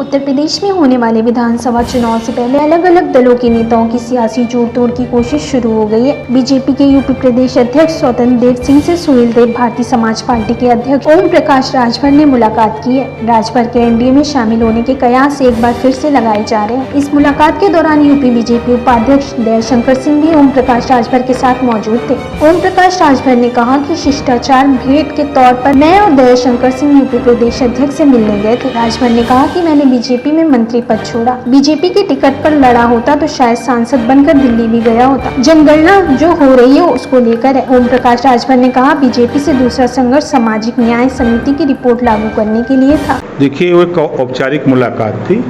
उत्तर प्रदेश में होने वाले विधानसभा चुनाव से पहले अलग अलग दलों के नेताओं की सियासी जोड़ तोड़ की कोशिश शुरू हो गई है। बीजेपी के यूपी प्रदेश अध्यक्ष स्वतंत्र देव सिंह से सुहेल देव भारतीय समाज पार्टी के अध्यक्ष ओम प्रकाश राजभर ने मुलाकात की है। राजभर के एनडीए में शामिल होने के कयास एक बार फिर से लगाए जा रहे हैं। इस मुलाकात के दौरान यूपी बीजेपी उपाध्यक्ष दयाशंकर सिंह भी ओम प्रकाश राजभर के साथ मौजूद थे। ओम प्रकाश राजभर ने कहा कि शिष्टाचार भेंट के तौर पर मैं और दयाशंकर सिंह यूपी प्रदेश अध्यक्ष से मिलने गए थे। राजभर ने कहा कि मैंने बीजेपी में मंत्री पद छोड़ा, बीजेपी की टिकट पर लड़ा होता तो शायद सांसद बनकर दिल्ली भी गया होता। जनगणना जो हो रही है उसको लेकर है। ओम प्रकाश राजभर ने कहा बीजेपी से दूसरा संघर्ष सामाजिक न्याय समिति की रिपोर्ट लागू करने के लिए था। देखिए, वो एक औपचारिक मुलाकात थी,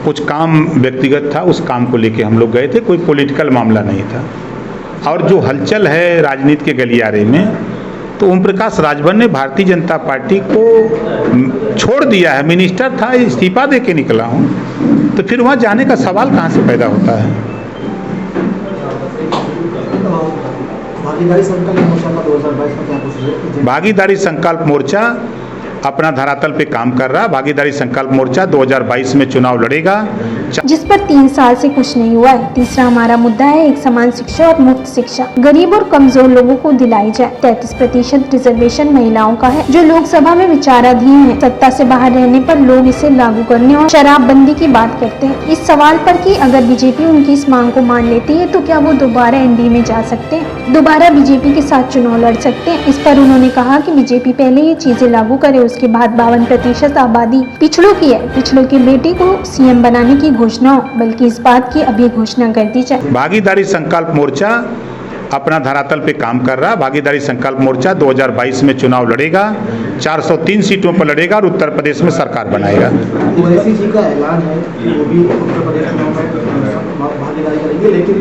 कुछ काम व्यक्तिगत था, उस काम को लेके हम लोग गए थे, कोई पॉलिटिकल मामला नहीं था। और जो हलचल है राजनीति के गलियारे में, तो ओम प्रकाश राजभर ने भारतीय जनता पार्टी को छोड़ दिया है। मिनिस्टर था, इस्तीफा दे के निकला हूँ, तो फिर वहाँ जाने का सवाल कहाँ से पैदा होता है। भागीदारी संकल्प मोर्चा अपना धरातल पे काम कर रहा। भागीदारी संकल्प मोर्चा 2022 में चुनाव लड़ेगा, जिस पर 3 साल से कुछ नहीं हुआ है। तीसरा हमारा मुद्दा है एक समान शिक्षा और मुफ्त शिक्षा गरीब और कमजोर लोगों को दिलाई जाए। 33% रिजर्वेशन महिलाओं का है, जो लोकसभा में विचाराधीन है। सत्ता से बाहर रहने पर लोग इसे लागू करने और शराबबंदी की बात करते हैं। इस सवाल पर कि अगर बीजेपी उनकी इस मांग को मान लेती है तो क्या वो दोबारा एनडीए में जा सकते हैं, दोबारा बीजेपी के साथ चुनाव लड़ सकते हैं। इस पर उन्होंने कहा कि बीजेपी पहले ये चीजें लागू करे, उसके बाद 52% आबादी पिछड़ों की है। पिछड़ों के बेटे को सीएम बनाने की घोषणा हो, बल्कि इस बात की अभी घोषणा कर दी जाए। भागीदारी संकल्प मोर्चा अपना धरातल पे काम कर रहा। भागीदारी संकल्प मोर्चा 2022 में चुनाव लड़ेगा, 403 सीटों पर लड़ेगा और उत्तर प्रदेश में सरकार बनाएगा। ओवैसी जी का ऐलान है कि वो भी उत्तर प्रदेश चुनाव में भागीदारी करेंगे, लेकिन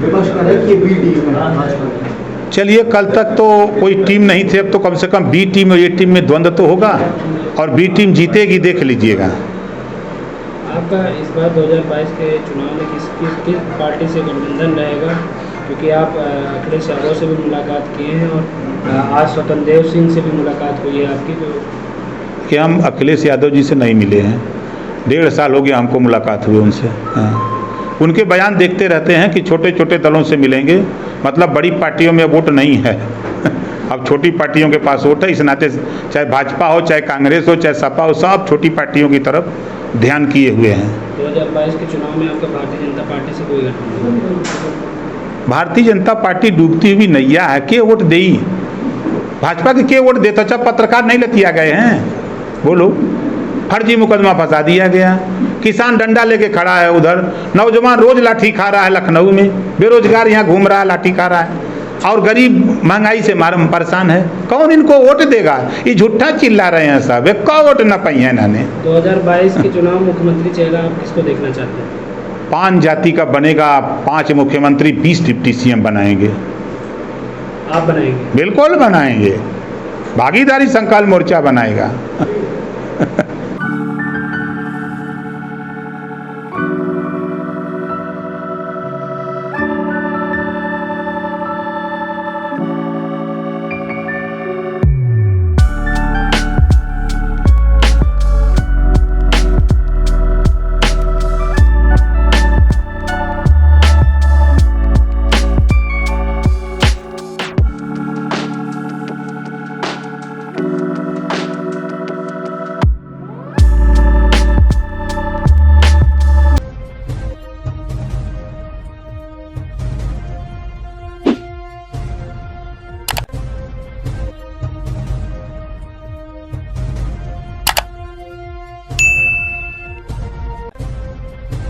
विपक्ष कह रहा है कि बी टीम है। चलिए, कल तक तो कोई टीम नहीं थे, अब तो कम से कम बी टीम और ए टीम में द्वंद्व तो होगा और बी टीम जीतेगी, देख लीजिएगा। आपका इस बार 2022 के चुनाव में किस पार्टी से गठबंधन रहेगा, क्योंकि आप अखिलेश यादव से भी मुलाकात किए हैं और आज स्वतंत्र देव सिंह से भी मुलाकात हुई है आपकी, तो कि हम अखिलेश यादव जी से नहीं मिले हैं। 1.5 साल हो गया हमको मुलाकात हुई उनसे। हाँ, उनके बयान देखते रहते हैं कि छोटे छोटे दलों से मिलेंगे, मतलब बड़ी पार्टियों में वोट नहीं है। अब छोटी पार्टियों के पास वोट है, इस नाते चाहे भाजपा हो, चाहे कांग्रेस हो, चाहे सपा हो, सब छोटी पार्टियों की तरफ ध्यान किए हुए हैं। 2022 के चुनाव में आपका भारतीय जनता पार्टी से कोई गठबंधन? भारतीय जनता पार्टी डूबती हुई नैया है, के वोट दे? भाजपा के वोट दे? तो अच्छा पत्रकार नहीं लतिया गए हैं, बोलो। फर्जी मुकदमा फंसा दिया गया, किसान डंडा लेके खड़ा है उधर, नौजवान रोज लाठी खा रहा है लखनऊ में, बेरोजगार यहाँ घूम रहा है, लाठी खा रहा है, और गरीब महंगाई से मारम परेशान है। कौन इनको वोट देगा? ये झूठा चिल्ला रहे हैं सब, एक का वोट न पाई है इन्होंने। 2022 के चुनाव मुख्यमंत्री चेहरा आप किसको देखना चाहते हैं? 5 जाति का बनेगा, 5 मुख्यमंत्री, 20 डिप्टी सीएम बनाएंगे। आप बनाएंगे? बिल्कुल बनाएंगे, भागीदारी संकल्प मोर्चा बनाएगा।